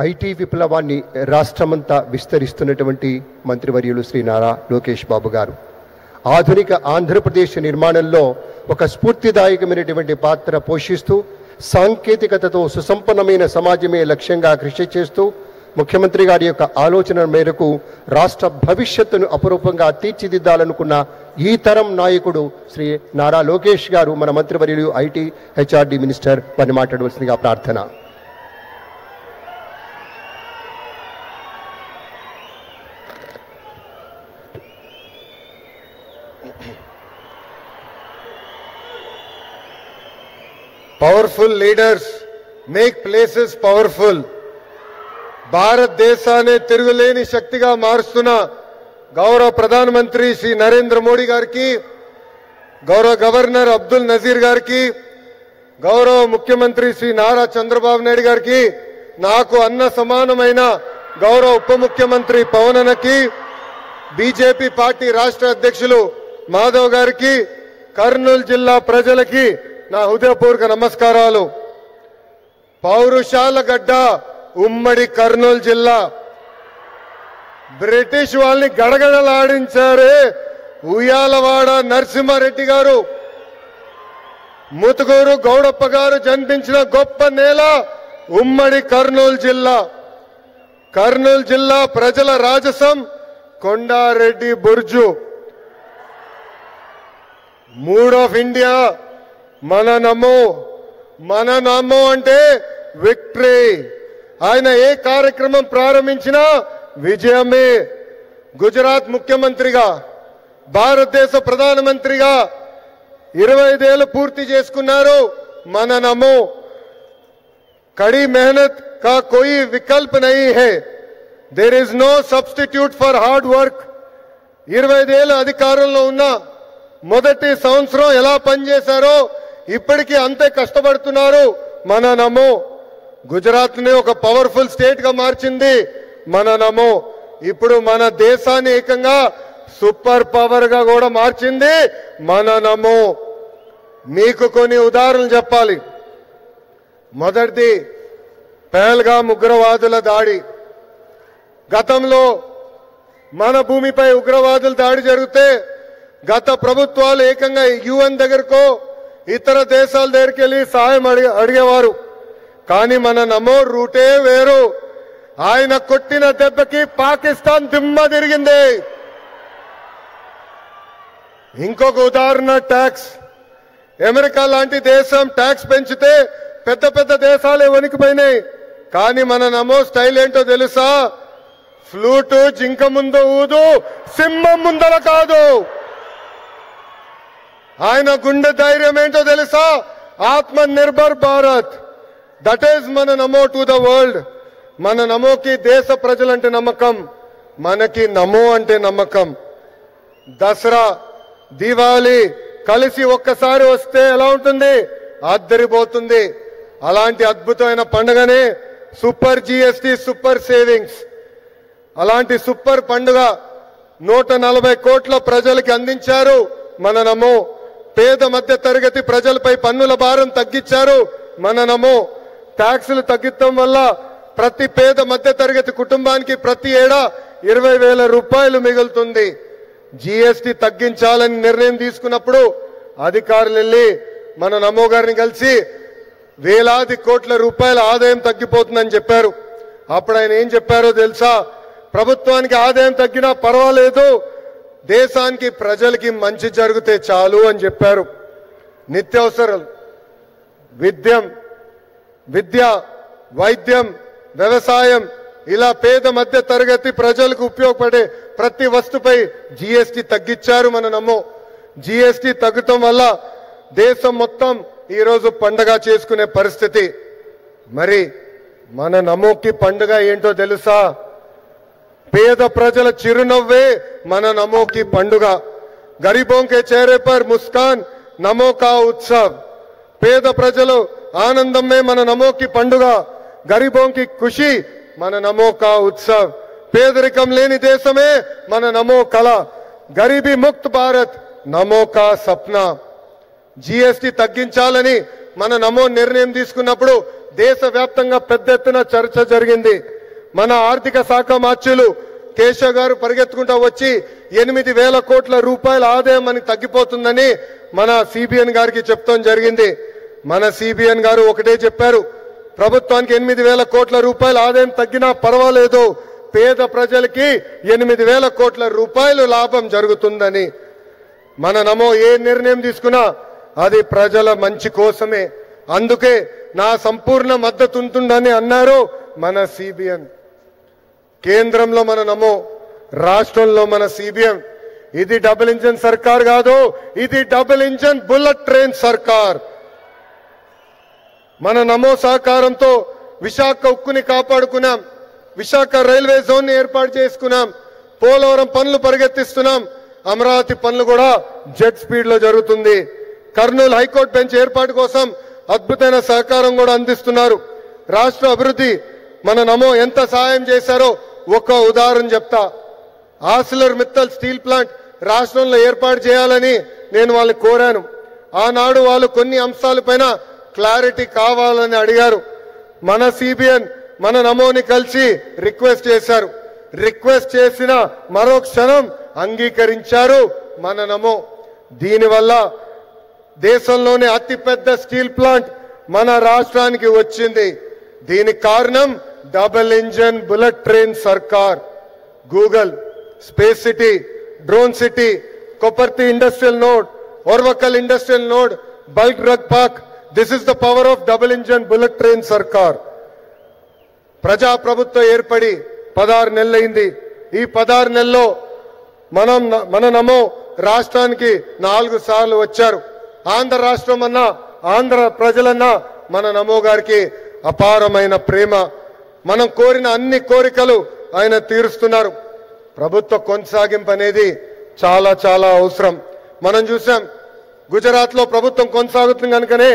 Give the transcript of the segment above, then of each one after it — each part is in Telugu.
ఐటీ విప్లవాన్ని రాష్ట్రమంతా విస్తరిస్తున్నటువంటి మంత్రివర్యులు శ్రీ నారా లోకేష్ బాబు గారు ఆధునిక ఆంధ్రప్రదేశ్ నిర్మాణంలో ఒక స్ఫూర్తిదాయకమైనటువంటి పాత్ర పోషిస్తూ సాంకేతికతతో సుసంపన్నమైన సమాజమే లక్ష్యంగా కృషి చేస్తూ ముఖ్యమంత్రి గారి యొక్క ఆలోచన మేరకు రాష్ట్ర భవిష్యత్తును అపురూపంగా తీర్చిదిద్దాలనుకున్న ఈ తరం నాయకుడు శ్రీ నారా లోకేష్ గారు మన మంత్రివర్యులు ఐటీ హెచ్ఆర్డి మినిస్టర్ వారిని మాట్లాడవలసిందిగా ప్రార్థన. Powerful leaders make places powerful. భారతదేశాన్ని తిరుగులేని శక్తిగా మారుస్తున్న గౌరవ ప్రధానమంత్రి శ్రీ నరేంద్ర మోడీ గారికి, గౌరవ గవర్నర్ అబ్దుల్ నజీర్ గారికి, గౌరవ ముఖ్యమంత్రి శ్రీ నారా చంద్రబాబు నాయుడు గారికి, నాకు అన్న సమానమైన గౌరవ ఉప ముఖ్యమంత్రి పవన్ అన్నకి, బీజేపీ పార్టీ రాష్ట్ర అధ్యక్షులు మాధవ్ గారికి, కర్నూలు జిల్లా ప్రజలకి నా హృదయపూర్వక నమస్కారాలు. పౌరుషాల గడ్డ ఉమ్మడి కర్నూలు జిల్లా. బ్రిటిష్ వాళ్ళని గడగడలాడించారే ఉయ్యాలవాడ నరసింహారెడ్డి గారు, ముతుగూరు గౌడప్ప గారు జన్మించిన గొప్ప నేల ఉమ్మడి కర్నూలు జిల్లా. కర్నూలు జిల్లా ప్రజల రాజసం కొండారెడ్డి బుర్జు. మూడ్ ఆఫ్ ఇండియా మన నమో అంటే విక్టరీ. ఆయన ఏ కార్యక్రమం ప్రారంభించినా విజయమే. గుజరాత్ ముఖ్యమంత్రిగా, భారతదేశ ప్రధానమంత్రిగా 25 ఏళ్లు పూర్తి చేసుకున్నారు. మన నమో. కड़ी मेहनत का कोई विकल्प नहीं है. There is no substitute for hard work. 25 ఏళ్ల అధికారంలో ఉన్న మొదటి సంవత్సరం ఎలా పనిచేశారో ఇప్పటికీ అంతే కష్టపడుతున్నారు. మన నమో. గుజరాత్ ని ఒక పవర్ఫుల్ స్టేట్ గా మార్చింది మన నమో. ఇప్పుడు మన దేశాన్ని ఏకంగా సూపర్ పవర్ గా కూడా మార్చింది మన నమో. మీకు కొన్ని ఉదాహరణలు చెప్పాలి. మొదటిది పహల్గాం ఉగ్రవాదుల దాడి. గతంలో మన భూమిపై ఉగ్రవాదుల దాడి జరిగితే గత ప్రభుత్వాలు ఏకంగా యుఎన్ దగ్గరకో ఇతర దేశాల దగ్గరికి వెళ్ళి సహాయం అడిగేవారు. కానీ మన నమో రూటే వేరు. ఆయన కొట్టిన దెబ్బకి పాకిస్తాన్ దిమ్మ తిరిగింది. ఇంకొక ఉదాహరణ ట్యాక్స్. అమెరికా లాంటి దేశం ట్యాక్స్ పెంచితే పెద్ద పెద్ద దేశాలే వణికిపోయినాయి. కానీ మన నమో స్టైల్ ఏంటో తెలుసా? ఫ్లూటు జింక ముందు ఊదు, సింహం ముందర కాదు. ఆయన గుండె ధైర్యం ఏంటో తెలుసా? ఆత్మ నిర్భర్ భారత్. దట్ ఈజ్ మన నమో టు ద వరల్డ్. మన నమోకి దేశ ప్రజలంటే నమ్మకం, మనకి నమో అంటే నమ్మకం. దసరా, దీపావళి కలిసి ఒక్కసారి వస్తే ఎలా ఉంటుంది? అద్దరిపోతుంది. అలాంటి అద్భుతమైన పండుగనే సూపర్ జిఎస్టి, సూపర్ సేవింగ్స్. అలాంటి సూపర్ పండుగ 140 కోట్ల ప్రజలకి అందించారు మన నమో. పేద మధ్య తరగతి ప్రజలపై పన్నుల భారం తగ్గించారు మన నమో. ట్యాక్సులు తగ్గించడం వల్ల ప్రతి పేద మధ్య తరగతి కుటుంబానికి ప్రతి ఏడా 20,000 రూపాయలు మిగులుతుంది. జిఎస్టి తగ్గించాలని నిర్ణయం తీసుకున్నప్పుడు అధికారులు వెళ్ళి మన నమో గారిని కలిసి వేలాది కోట్ల రూపాయల ఆదాయం తగ్గిపోతుందని చెప్పారు. అప్పుడు ఆయన ఏం చెప్పారో తెలుసా? ప్రభుత్వానికి ఆదాయం తగ్గినా పర్వాలేదు, దేశానికి ప్రజలకి మంచి జరిగితే చాలు అని చెప్పారు. నిత్యావసరాలు, విద్య, వైద్యం, వ్యవసాయం ఇలా పేద మధ్య తరగతి ప్రజలకు ఉపయోగపడే ప్రతి వస్తుపై జిఎస్టి తగ్గించారు మన నమో. జిఎస్టి తగ్గటం వల్ల దేశం మొత్తం ఈరోజు పండగ చేసుకునే పరిస్థితి. మరి మన నమోకి పండుగ ఏంటో తెలుసా? పేద ప్రజల చిరునవ్వే మన నమో की పండుగ. गरीबों के चेहरे पर मुस्कान नमो का उत्सव. పేద ప్రజలు ఆనందమే మన నమో की పండుగ. गरीबों की खुशी మన నమో का उत्सव. పేదరికం లేని దేశమే మన నమో కళ. గరీబీ ముక్త భారత్ నమో का सपना. జీఎస్టీ తగ్గించాలని మన నమో నిర్ణయం తీసుకున్నప్పుడు దేశవ్యాప్తంగా పెద్ద ఎత్తున చర్చ జరిగింది. మన ఆర్థిక శాఖ మార్చులు కేశవ్ గారు పరిగెత్తుకుంటూ వచ్చి 8,000 కోట్ల రూపాయల ఆదాయం అని తగ్గిపోతుందని మన సిబిఎన్ గారికి చెప్తాం జరిగింది. మన సిబిఎన్ గారు ఒకటే చెప్పారు, ప్రభుత్వానికి 8,000 కోట్ల రూపాయల ఆదాయం తగ్గినా పర్వాలేదు, పేద ప్రజలకి 8,000 కోట్ల రూపాయలు లాభం జరుగుతుందని. మన నమో ఏ నిర్ణయం తీసుకున్నా అది ప్రజల మంచి కోసమే. అందుకే నా సంపూర్ణ మద్దతు ఉంటుందని అన్నారు మన సిబిఎన్. కేంద్రంలో మన నమో, రాష్ట్రంలో మన సిబిఎం. ఇది డబుల్ ఇంజన్ సర్కార్ కాదు, ఇది డబుల్ ఇంజన్ బుల్లెట్ ట్రైన్ సర్కార్. మన నమో సహకారంతో విశాఖ ఉక్కుని కాపాడుకున్నాం, విశాఖ రైల్వే జోన్ ని ఏర్పాటు చేసుకున్నాం, పోలవరం పనులు పరిగెత్తిస్తున్నాం, అమరావతి పనులు కూడా జెట్ స్పీడ్ లో జరుగుతుంది. కర్నూలు హైకోర్టు బెంచ్ ఏర్పాటు కోసం అద్భుతమైన సహకారం కూడా అందిస్తున్నారు. రాష్ట్ర అభివృద్ధి మన నమో ఎంత సహాయం చేశారో ఒక ఉదాహరణ చెప్తా. ఆర్సిలర్ మిత్తల్ స్టీల్ ప్లాంట్ రాష్ట్రంలో ఏర్పాటు చేయాలని నేను వాళ్ళని కోరాను. ఆనాడు వాళ్ళు కొన్ని అంశాలపైన క్లారిటీ కావాలని అడిగారు. మన సిబిఎన్ మన నమోని కలిసి రిక్వెస్ట్ చేశారు. రిక్వెస్ట్ చేసిన మరో క్షణం అంగీకరించారు మన నమో. దీనివల్ల దేశంలోనే అతిపెద్ద స్టీల్ ప్లాంట్ మన రాష్ట్రానికి వచ్చింది. దీనికి కారణం డబుల్ ఇంజన్ బుల్లెట్ ట్రైన్ సర్కార్. Google, space city, drone city, Kopparthi industrial node, Orvakal industrial node, bulk drug park, this is the power of double engine bullet train సర్కార్. ప్రజాప్రభుత్వం ఏర్పడి 16 నెలలైంది. ఈ 16 నెలల్లో మన నమో రాష్ట్రానికి 4 సార్లు వచ్చారు. ఆంధ్ర రాష్ట్రం అన్నా, ఆంధ్ర ప్రజలన్నా మన నమో గారికి అపారమైన ప్రేమ. మనం కోరిన అన్ని కోరికలు ఆయన తీరుస్తున్నారు. ప్రభుత్వ కొనసాగింపు అనేది చాలా చాలా అవసరం. మనం చూసాం గుజరాత్ లో ప్రభుత్వం కొనసాగుతుంది కనుకనే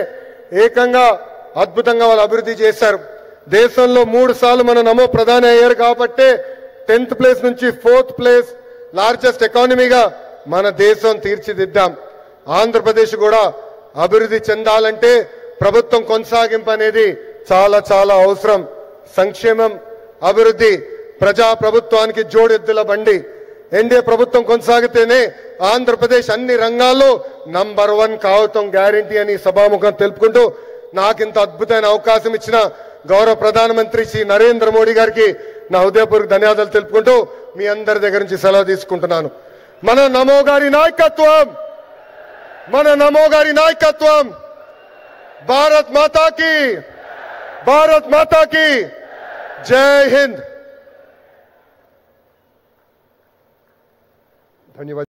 ఏకంగా అద్భుతంగా వాళ్ళు అభివృద్ధి చేశారు. దేశంలో 3 సార్లు మన నమో ప్రధాని అయ్యారు కాబట్టి 10th ప్లేస్ నుంచి 4th ప్లేస్ లార్జెస్ట్ ఎకానమీగా మన దేశం తీర్చిదిద్దాం. ఆంధ్రప్రదేశ్ కూడా అభివృద్ధి చెందాలంటే ప్రభుత్వం కొనసాగింపు అనేది చాలా చాలా అవసరం. సంక్షేమం, అభివృద్ధి ప్రజా ప్రభుత్వానికి జోడెద్దుల బండి. ఎన్డీఏ ప్రభుత్వం కొనసాగితేనే ఆంధ్రప్రదేశ్ అన్ని రంగాల్లో నంబర్ 1 కావటం గ్యారంటీ అని సభాముఖం తెలుపుకుంటూ నాకింత అద్భుతమైన అవకాశం ఇచ్చిన గౌరవ ప్రధానమంత్రి శ్రీ నరేంద్ర మోడీ గారికి నా హృదయపూర్వక ధన్యవాదాలు తెలుపుకుంటూ మీ అందరి దగ్గర నుంచి సెలవు తీసుకుంటున్నాను. మన నమో గారి నాయకత్వం, మన నమో గారి నాయకత్వం. భారత్ మాతాకి, భారత్ మాతాకి జై హింద్. ధన్యవాదాలు.